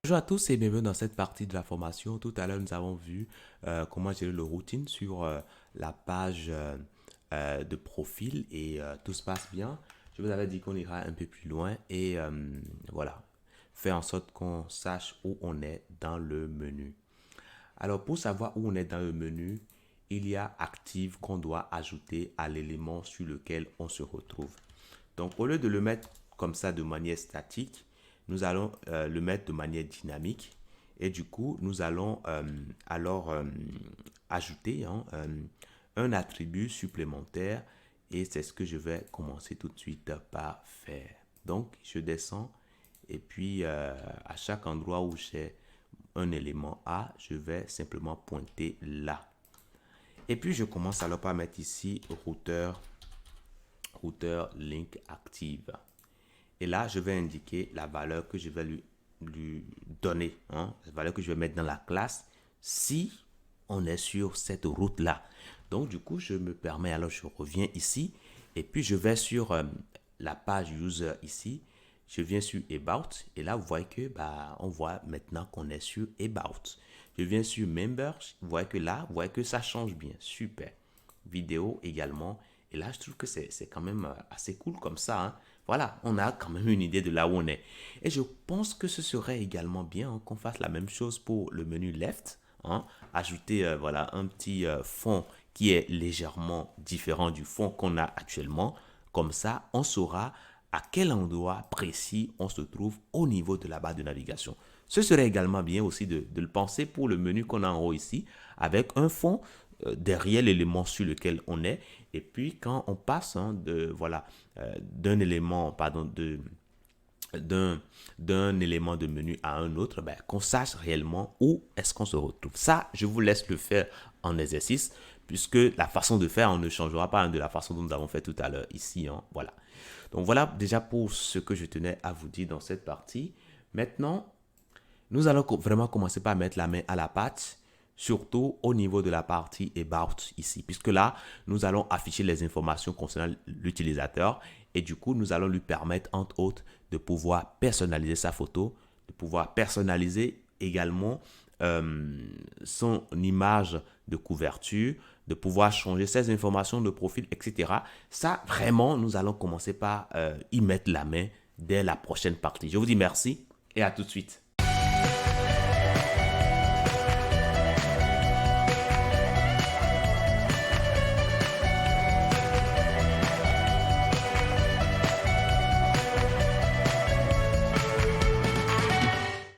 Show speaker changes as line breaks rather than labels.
Bonjour à tous et bienvenue dans cette partie de la formation. Tout à l'heure, nous avons vu comment gérer le routine sur la page de profil et tout se passe bien. Je vous avais dit qu'on ira un peu plus loin et voilà, faire en sorte qu'on sache où on est dans le menu. Alors, pour savoir où on est dans le menu, il y a Active qu'on doit ajouter à l'élément sur lequel on se retrouve. Donc, au lieu de le mettre comme ça de manière statique, nous allons le mettre de manière dynamique. Et du coup, nous allons ajouter un attribut supplémentaire. Et c'est ce que je vais commencer tout de suite par faire. Donc, je descends et puis à chaque endroit où j'ai un élément A, je vais simplement pointer là. Et puis, je commence alors par mettre ici routeur link active. Et là, je vais indiquer la valeur que je vais lui donner, hein, la valeur que je vais mettre dans la classe si on est sur cette route-là. Donc, du coup, je me permets, alors je reviens ici et puis je vais sur la page user ici. Je viens sur About et là, vous voyez que on voit maintenant qu'on est sur About. Je viens sur Members, vous voyez que là, vous voyez que ça change bien. Super. Vidéo également. Et là, je trouve que c'est quand même assez cool comme ça, hein. Voilà, on a quand même une idée de là où on est. Et je pense que ce serait également bien, hein, qu'on fasse la même chose pour le menu left, hein. Ajouter voilà, un petit fond qui est légèrement différent du fond qu'on a actuellement. Comme ça, on saura à quel endroit précis on se trouve au niveau de la barre de navigation. Ce serait également bien aussi de le penser pour le menu qu'on a en haut ici, avec un fond derrière l'élément sur lequel on est. Et puis, quand on passe voilà, d'un élément, pardon, d'un élément de menu à un autre, qu'on sache réellement où est-ce qu'on se retrouve. Ça, je vous laisse le faire en exercice, puisque la façon de faire, on ne changera pas de la façon dont nous avons fait tout à l'heure ici. Voilà. Donc voilà déjà pour ce que je tenais à vous dire dans cette partie. Maintenant, nous allons vraiment commencer par mettre la main à la pâte, surtout au niveau de la partie About ici, puisque là, nous allons afficher les informations concernant l'utilisateur et du coup, nous allons lui permettre, entre autres, de pouvoir personnaliser sa photo, de pouvoir personnaliser également son image de couverture, de pouvoir changer ses informations de profil, etc. Ça, vraiment, nous allons commencer par y mettre la main dès la prochaine partie. Je vous dis merci et à tout de suite.